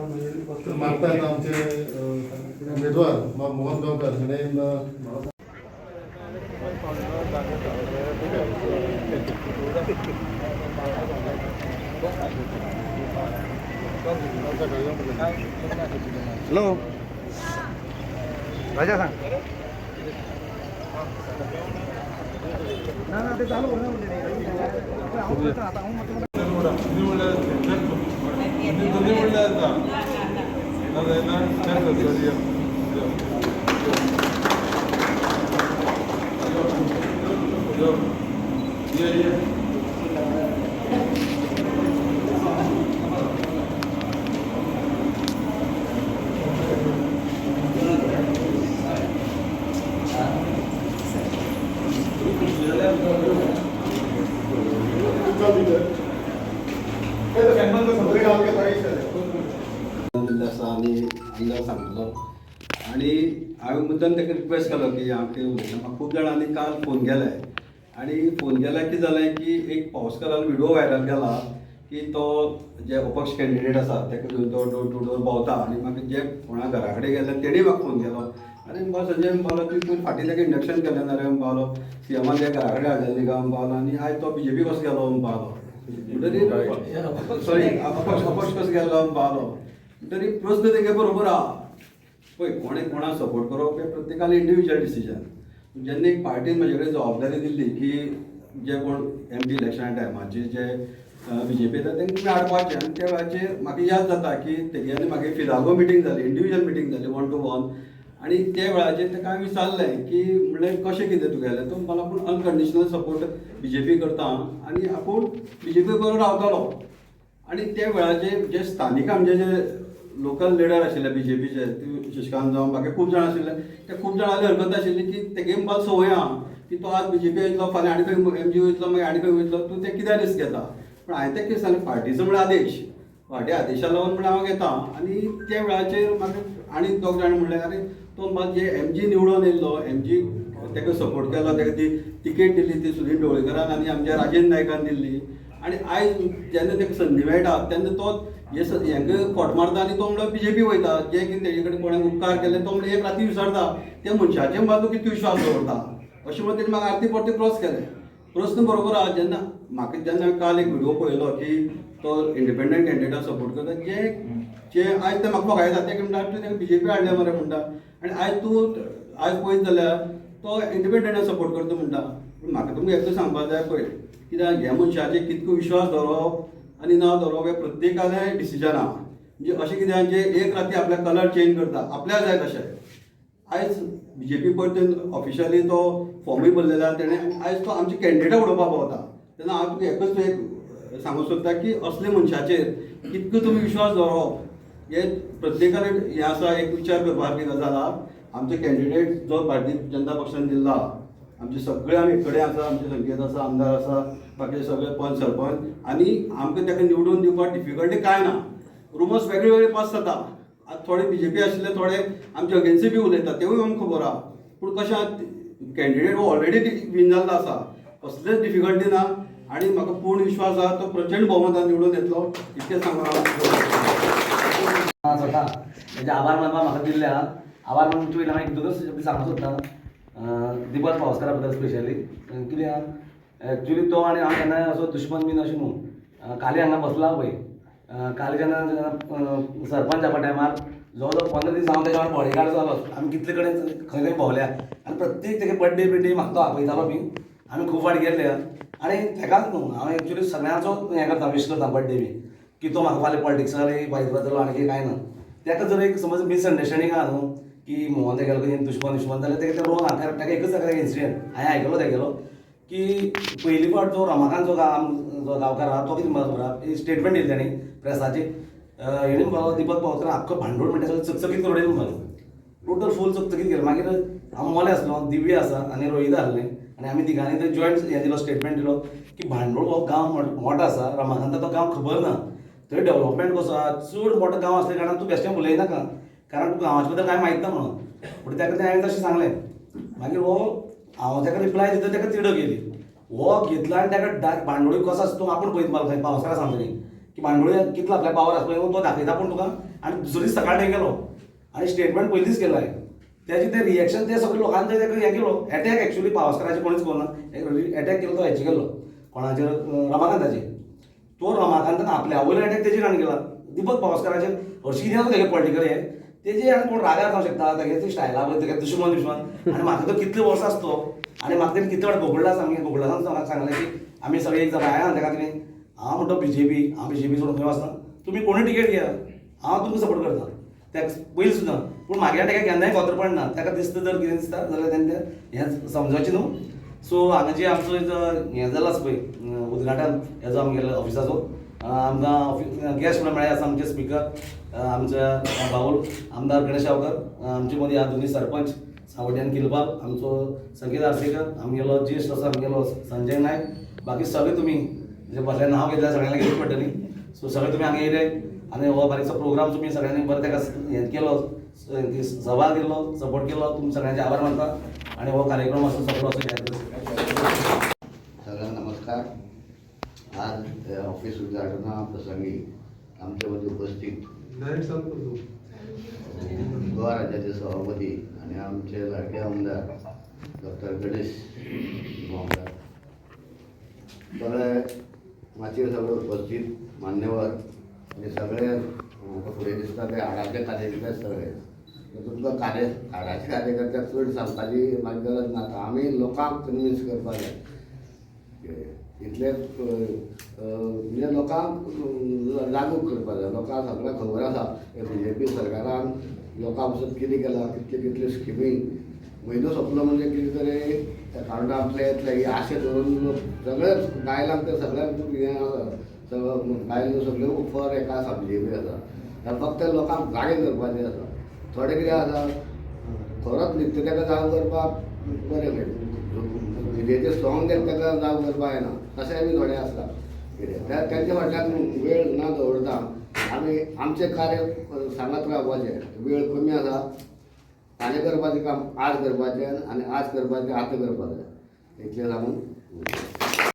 मागतात आमचे उमेदवार मोहन गावकर हाणें हॅलो राजा सांग ना ते चालू सांगलो आणि हांवें मुद्दम ताका रिक्वेस्ट केलो की म्हाका खूब जाणांनी काल फोन केले आणि फोन केल्यार कितें जालें की एक पावसकारान व्हिडिओ व्हायरल केला की तो जे अपक्ष कॅन्डिडेट आसा ताका घेवन तो डोर टू डोर भोंवता आनी म्हाका जे कोणा घरा कडेन गेले तेणी म्हाका फोन केलो आनी म्हणपाक संजय पावलो की फाटीं ताका इंडक्शन केलें ना रे पावलो सीएमान जे घरा कडेन हाडलें न्ही काय पावलो आनी आयज तो बीजेपी कसो गेलो पावलो सॉरी अपक्ष कसो गेलो पावलो तरी प्रश्न तेगे बरोबर आहा पळय कोणें कोणाक सपोर्ट करप हें प्रत्येकान इंडिविज्युअल डिसिजन जेन्ना एक पार्टीन म्हजे कडेन जबाबदारी दिल्ली की जे कोण एमपी इलेक्शना टायमाचे जे बीजेपी येता तांकां तुमी हाडपाचें आनी त्या वेळाचेर म्हाका याद जाता की तेगेली म्हाका फिरागो मिटींग जाली इंडिविज्युअल मिटींग जाली 1 to 1 आनी त्या वेळाचेर ताका हांवें विचारलें की म्हणलें कशें कितें तुगेलें तो म्हणपाक लागलो अनकंडिशनल सपोर्ट बीजेपी करता आनी आपूण बीजेपी बरोबर रावतलो आनी त्या वेळाचेर जे स्थानीक आमचे जे लोकल लिडर आशिल्ले बीजेपीचे शशिकांत जावं बाकी खूब जाण आशिल्ले ते खूब जाणांची हरकत आशिल्ली की तेगे म्हणपाक संवय आहा की तो आज बीजेपी वयतलो फाल्यां आनी खंय एमजी वयतलो मागीर आनी खंय वयतलो तूं तें कित्याक रिस्क घेता पूण हांवें तें कितें सांगलें पार्टीचो म्हळ्यार आदेश पार्टी आदेशा लागून म्हळ्यार हांव घेता आनी त्या वेळाचेर म्हाका आनी दोग जाण म्हणलें अरे तो म्हाका जे एमजी निवडून येयल्लो एमजी ताका सपोर्ट केलो ताका ती तिकेट दिल्ली ती सुनील ढवळीकरान आनी आमच्या राजेंद्र नायकान दिल्ली आनी आयज जेन्ना ताका संदी मेळटा तेन्ना तो हेंका खोट मारता आनी तो म्हणल्यार बीजेपी वयता जे कितें तेजे कडेन कोणें उपकार केले तो म्हणल्यार एक राती विसरता त्या मनशाचेर म्हाका तूं कितें विश्वास दवरता अशें म्हणून तेणें म्हाका आरती परती क्रॉस केलें प्रश्न बरोबर आहा जेन्ना म्हाका जेन्ना काल एक व्हिडिओ पळयलो की तो इंडिपेंडंट कॅन्डिडेटाक सपोर्ट करता जे आयज ते म्हाका फकायता ते म्हणटा तूं ताका बीजेपी हाडले मरे म्हणटा आनी आयज तूं आयज पळयत जाल्यार तो इंडिपेंडंटाक सपोर्ट करता म्हणटा पूण म्हाका तुमकां एकूच सांगपाक जाय पळय कित्याक ह्या मनशाचेर कितको विश्वास दवरप आनी ना दवरप हें प्रत्येकालें डिसिजन आहा म्हणजे अशें कितें जे एक राती आपल्या कलर चेंज करता आपल्याक जाय तशें आयज बीजेपी परतून ऑफिशियली तो फॉर्मूय भरलेला तेणें आनी आयज तो आमचे कॅन्डिडेटा उडोवपाक पावता तेन्ना हांव तुका एकच एक सांगूंक सोदता की असले मनशाचेर कितको तुमी विश्वास दवरप हे प्रत्येकान हें आसा एक विचार करपाची गजाल आहा आमचे कॅन्डिडेट जो भारतीय जनता पक्षान दिल्लो आहा आमचे सगळे आमी एक कडेन आसा आमचे संकेत आसा आमदार आसा बाकी सगळे पंच सरपंच आनी आमकां ताका निवडून दिवपाक डिफिकल्टी कांय ना रुमर्स वेगळे वेगळे पास जाता आतां थोडे बीजेपी आशिल्ले थोडे आमचे अगेन्स्ट बी उलयता तेवूय आमकां खबर आहा पूण कशें कॅन्डिडेट हो ऑलरेडी विन जाल्लो आसा कसलेच डिफिकल्टी ना आनी म्हाका पूर्ण विश्वास आहा तो प्रचंड बहुमतान निवडून येतलो इतकें सांगून स्वता म्हणजे आभार मानपाक म्हाका दिल्ले आहा आभार मानून तुवें हांवें दोनूच सांगूंक सोदता दिपक पावसकारा बद्दल स्पेशली कित्याक एक्चुली तो आनी हांव केन्नाय असो दुश्मन बीन अशें न्हू काली हांगा बसला पळय काली जेन्ना सरपंच जावपा टायमार जवळ जवळ 15 दीस हांव तेच्या वांगडा बॉडीगार्ड जालो आमी कितले कडेन खंय खंय भोंवल्या आनी प्रत्येक तेगे बर्थडे बिड्डे म्हाका तो आपयतालो बी आमी खूब फावटी गेल्ले आनी तेकाच न्हू हांव एक्चुली सगळ्यांचो हें करता विश करता बर्थडे बी की तो म्हाका फाल्यां पॉलिटिक्सांनी वायट वतलो आनी कांय ना तेका जर एक समज मिसअंडरस्टँडींग आहा न्हू की मोहन तेगेलो दुश्मन जाल्यार तेका तें रोंग आहा ताका एकच जाग्यार इन्सिडेंट हांवें आयकलो तेगेलो की पयलीं फावट जो रमाकांत जो गांवकार आहा तो कितें म्हणटा स्टेटमेंट दिली ताणी प्रेसाची हेणी म्हणपाक दिपक पावसकार आख्खो भांडोळ म्हणटा सगळें चकचकीत करून उडयलें म्हणपाक टोटल फूल चकचकीत केलें मागीर हांव मोले आसलो दिव्य आसा आनी रोहित आहलें आनी आमी तिगांनी थंय जॉयंट हें दिलो स्टेटमेंट दिलो की भांडोळ हो गांव मोठो आसा रमाकांत तो गांव खबर ना थंय डेव्हलपमेंट कसो आहा चड मोठो गांव आसल्या कारणान तूं बेश्टें उलयनाका कारण तुका गांवाचे बद्दल कांय माहीत ना म्हणून पूण ताका तें हांवें तशें सांगलें मागीर हो हांव ताका रिप्लाय दिता ताका तिडक येयली हो घेतला आनी ताका भांडोळी कसो आसा तो आपूण पळयत मला खंय पावसाळा सांगतली की भांडवळी कितलो आपल्या पावर आसा पळय तो दाखयता पूण तुका आनी दुसरे दीस सकाळ थंय गेलो आनी स्टेटमेंट पयलींच केलो हांवें त्याचे ते रिएक्शन ते सगळे लोकांनी ते हें केलो एटॅक एक्चुअली पावसकाराचे कोणीच करूं ना एटॅक केलो तो हेचे केल्लो कोणाचेर रमाकांताचेर तो रमाकांतान आपल्या वयलो अटॅक तेजेर आनी केला दीपक पावसकाराचेर हरशीं कितें तेगे पॉलिटिकल हें तेजे आनी कोण रागार जावं शकता तेगे स्टायला पळय तेगे दुश्मन आनी म्हाका तो कितले वर्सां आसा तो आनी म्हाका तेणी कितले फावट गोकुळदास सामकें गोकुळदासान म्हाका सांगलें की आमी सगळे एक जाता हांवें तेका कितें हांव म्हणटा बीजेपी हांव बीजेपी सोडून खंय वचना तुमी कोणूय टिकेट घेया हांव तुमकां सपोर्ट करता तेका पयलीं सुद्दां पूण म्हागे तेका केन्नाय खोत्र पडना तेका दिसता जर कितें दिसता जाल्यार तेणें तें हें समजोवचें न्हू सो हांगा जे आमचो हें जाल्लो आसा पळय उद्घाटन हेजो आमगेलो ऑफिसाचो आमकां गेस्ट म्हणून मेळ्ळे आसा आमचे स्पिकर आमचे बाऊल आमदार गणेश गांवकर आमचे मदीं दोन्ही सरपंच सावड्यान किलपाल आमचो संकेत आर्सेकर आमगेलो ज्येश्ठ आसा आमगेलो संजय नायक बाकी सगळे तुमी जे बसले नांव घेतल्या सगळ्यांना घेवची पडटली सो सगळे तुमी हांगा येयले आनी हो बारीकसो प्रोग्राम तुमी सगळ्यांनी बरें तेका हें केलो सहभाग दिल्लो सपोर्ट केलो तुमी सगळ्यांचे आभार मानता आनी हो कार्यक्रम असो सगळो असो सगळ्यांना नमस्कार. आज ऑफिस उद्घाटना प्रसंगी आमच्या मध्ये उपस्थित गोवा राज्याचे सभापती आणि आमचे लाडके आमदार डॉक्टर गणेश आमदार सगळे माचयेर सगळे उपस्थित मान्यवर आणि सगळे फुडें दिसता ते हाडाचे कार्यकर्ते सगळे तुमकां हाडाचे कार्यकर्त्याक चड सांगपाची म्हाका गरज ना आमी लोकांक कन्विन्स करपाक जाय इतलेच म्हणजे लोकांक जागृत करपाक जाय लोकांक सगळ्यांक खबर आसा BJP सरकारान लोकां पासून कितें केलां कितले स्किमी म्हयनो सोंपलो म्हणजे कितें तरी अकावंटांतले येतले ही आशे धरून सगळे बायलांक ते सगळ्यांक हें आसा बायलो सगळ्यो फॉर हेका आसा BJP आसा फक्त लोकांक जागे करपाचें आसा थोडे कितें आसा खरोच न्हिदता तेका जाग करपाक बरें मेळटा विजेचे स्ट्रॉंग तेका जाग करपाक येना तशेंय बी थोडे आसता कितें तेंचे फाटल्यान वेळ ना दवरता आमी आमचें कार्य सांगत रावपाचें वेळ कमी आसा फाल्यां करपाचें काम आज करपाचें आनी आज करपाचें आतां करपाचें इतलें सांगून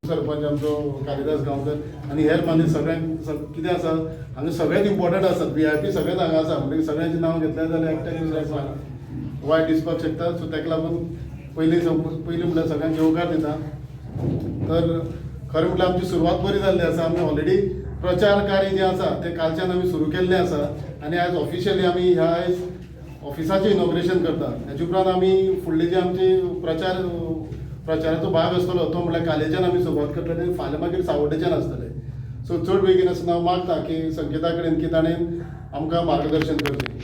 सरपंच आमचो कालिदास गांवकर आनी हेर मानी सगळ्यांक कितें आसा हांगा सगळ्यांत इम्पॉर्टंट आसात VIP सगळेंच हांगा आसा म्हणजे सगळ्यांचें नांव घेतलें जाल्यार एकट्याक दुसऱ्याक वायट दिसपाक शकता सो ताका लागून पयलीं म्हणल्यार सगळ्यांक येवकार दिता तर खरें म्हणल्यार आमची सुरवात बरी जाल्ली आसा आमी ऑलरेडी प्रचार कार्य जें आसा तें कालच्यान आमी सुरू केल्लें आसा आनी आयज ऑफिशियली आमी ह्या आयज ऑफिसाचें इनॉग्रेशन करता हेजे उपरांत आमी फुडले जे आमचे प्रचाराचो भाग आसतलो तो म्हणल्यार कालेच्यान आमी सुरवात करतले आनी फाल्यां मागीर सावड्डेच्यान आसतले सो चड बेगीन आसतना हांव मागता की संकेता कडेन की ताणें आमकां मार्गदर्शन करचें.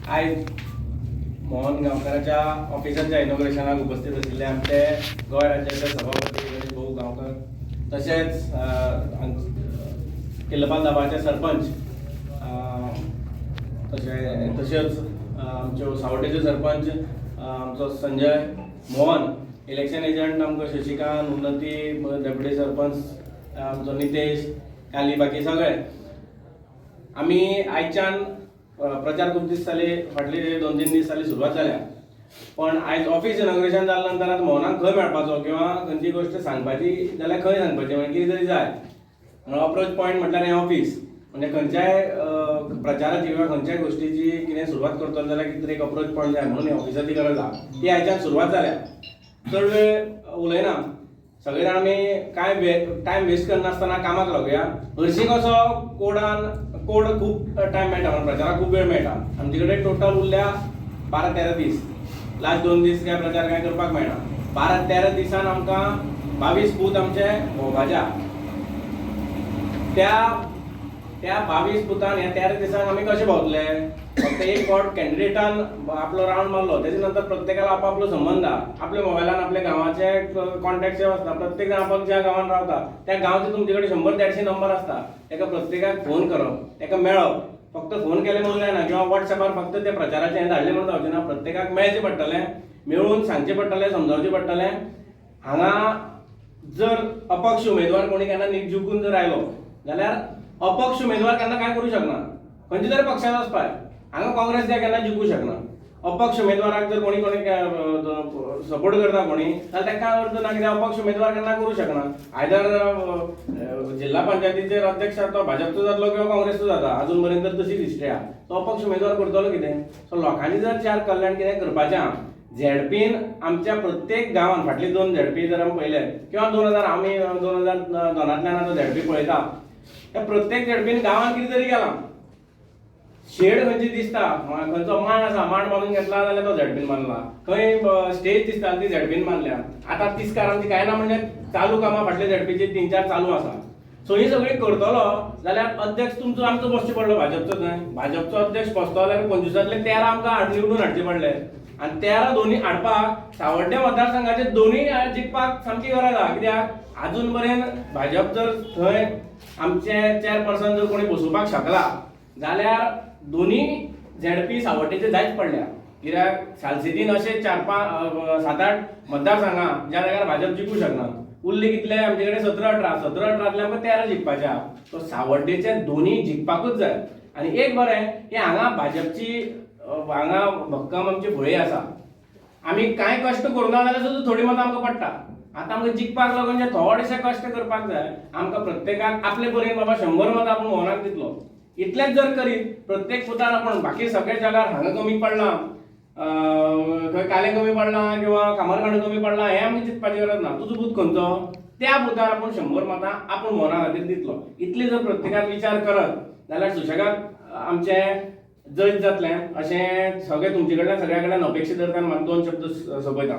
आयज मोहन गांवकाराच्या ऑफिसाच्या इनॉग्रेशनाक उपस्थित आशिल्ले आमचे गोंय राज्याचे सभापती गणेश भाऊ गांवकर तशेंच किल्लपाल दाबाचे सरपंच तशेंच आमच्यो सावड्डेचे सरपंच आमचो संजय मोहन इलेक्शन एजंट आमकां शशिकांत उन्नती डेप्युटी सरपंच आमचो नितेश काली बाकी सगळे आमी आयच्यान प्रचार खूब दीस जाले फाटले 2-3 दीस जाली सुरवात जाल्या पण आयज ऑफिस इनॉग्रेशन जाल्या नंतर आतां मोहनाक खंय मेळपाचो किंवा खंयची गोश्ट सांगपाची जाल्यार खंय सांगपाची म्हणजे कितें तरी जाय अप्रोच पॉयंट म्हटल्यार हें ऑफिस म्हणजे खंयच्याय प्रचाराची किंवा खंयच्याय गोश्टीची कितें सुरवात करतलो जाल्यार कितें तरी एक अप्रोच पॉयंट जाय म्हणून ऑफिसाची गरज आसा ती आयच्यान सुरवात जाल्या चड वेळ उलयना सगळे जाण आमी कांय टायम वेस्ट करनासतना कामाक लागुया हरशीं कसो कोड खूब टायम मेळटा म्हणून प्रचाराक खूब वेळ मेळटा आमचे कडेन टोटल उरल्या 12-13 दीस लास्ट 2 दीस काय प्रचार काय करपाक मेळना 12-13 दिसान आमकां 22 बूथ आमचे भोवपाचे त्या 22 बुथान ह्या 13 दिसान आमी कशे भोंवतले फक्त एक फावट कॅन्डिडेटान आपलो रावंड मारलो तेजे नंतर प्रत्येकाला आपापलो संबंध आहा आपल्या मोबायलान आपल्या गांवाचे कॉन्टॅक्ट सेव आसता प्रत्येक जाण आपाप ज्या गांवान रावता त्या गांवचे तुमचे कडेन 100-150 नंबर आसता ताका प्रत्येकाक फोन करप ताका मेळप फक्त फोन केले म्हणून जायना किंवा WhatsAppार फक्त ते प्रचाराचे हें धाडलें म्हणून जावचें ना प्रत्येकाक मेळचें पडटलें मेळून सांगचें पडटलें समजावचें पडटलें हांगा जर अपक्ष उमेदवार कोणी केन्ना जिखून जर आयलो जाल्यार अपक्ष उमेदवार केन्ना काय करूं शकना खंयच्या तरी पक्षान वचपाक हांगा काँग्रेस केन्ना जिखूंक शकना अपक्ष उमेदवाराक जर कोणी सपोर्ट करता कोणी जाल्यार ताका अर्थ ना कित्याक अपक्ष उमेदवार केन्ना करूं शकना आयदर जिल्हा पंचायतीचेर अध्यक्ष तो भाजपचो जातलो किंवा काँग्रेसचो जाता अजून पर्यंत तशीच हिस्ट्री आहा तो अपक्ष उमेदवार करतलो कितें सो लोकांनी जर चार कल्याण कितें करपाचें आहा झेडपीन आमच्या प्रत्येक गांवांत फाटली 2 झेडपी जर आमी पळयले किंवा 2002 आतां झेडपी पळयता त्या प्रत्येक झेडपीन गांवांत कितें तरी केलां शेड खंयची दिसता खंयचो मांड आसा मांड बांदून घेतला जाल्यार तो झेडपीन बांदला खंय स्टेज दिसता ती झेडपीन बांदल्या आतां तिस्कार आमची काय ना म्हणजे चालू कामां फाटले झेडपीची 3-4 चालू आसा सो ही सगळी करतलो जाल्यार अध्यक्ष तुमचो आमचो बसचो पडलो भाजपचो न्हय भाजपचो अध्यक्ष बसतो जाल्यार 25तले 13 आमकां निवडून हाडचे पडले आनी 13 दोनी हाडपाक सावड्डे मतदारसंघाचे दोनूय जिखपाक सामकी गरज आहा कित्याक आजून पर्यंत भाजप जर थंय आमचे चेअरपर्सन जर कोणी बसोवपाक शकला जाल्यार दोनूय झेडपी सावड्डेचे जायच पडल्या कित्याक सालसेतीन अशे 4-5-7-8 मतदारसंघां ज्या जाग्यार भाजप जिखूं शकना उरले कितले आमचे कडेन 17-18 17-18तले आमकां 13 जिखपाचे आहा सो सावड्डेचे दोनूय जिखपाकूच जाय आनी एक बरें की हांगा भाजपची हांगा भक्कम आमची भुंय आसा आमी कांय कश्ट करूना जाल्यार सुद्दां थोडी मतां आमकां पडटा आतां आमकां जिखपाक लागून जे थोडेशे कश्ट करपाक जाय आमकां प्रत्येकाक आपले परीन बाबा 100 मतां आपूण मोहनाक दितलो इतलेंच जर करीत प्रत्येक फुटार आपण बाकी सगळ्या जाग्यार हांगा कमी पडला खंय काले कमी पडला किंवा कामरगांड कमी पडला हें आमकां चिंतपाची गरज ना तुजो बूथ खंयचो त्या बुथार आपण 100 मतां आपूण मोहना खातीर दितलो इतली जर प्रत्येकान विचार करत जाल्यार सुशेगाद आमचें जैत जातलें अशें सगळें तुमचे कडल्यान सगळ्या कडल्यान अपेक्षा धरता म्हाका 2 शब्द सोंपयता